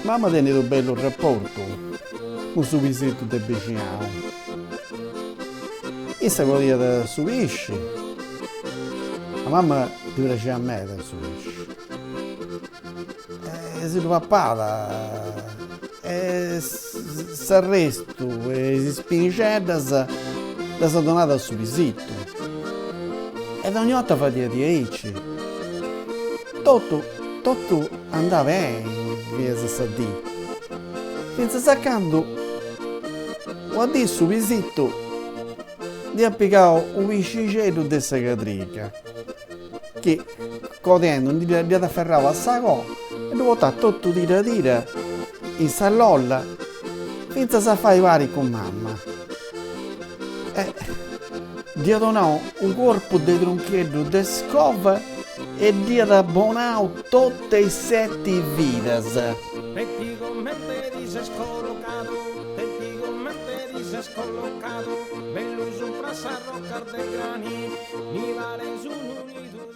Mamma tiene un bello rapporto con suo visetto del vicino. E se voleva su pesce, la mamma ti piaceva a me del suo pesce. E si papà e s'arresto e si spinicetta da sa donata su visetto. E ogni volta faceva di tutto andava bene, via se sa di. Senza saccando, ho detto su visetto di applicare un vescicello di sagatrica che codendo di afferrava a sacco e lo portava tutto tira in sallolla senza sa fare i vari con mamma e di donare un corpo di tronchetto di scova e di abbonare tutte e 7 vidas. Scolocado, bello su un prasarro cardegani, mi vale su un unido